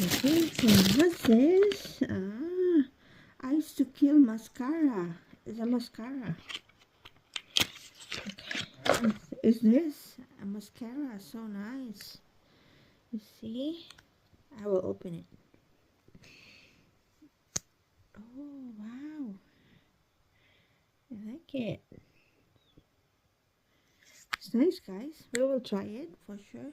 Okay, so what's this? I used to kill mascara. It's a mascara. Okay. Is this a mascara? So nice. You see? I will open it. Oh, wow. I like it. It's nice, guys. We will try it for sure.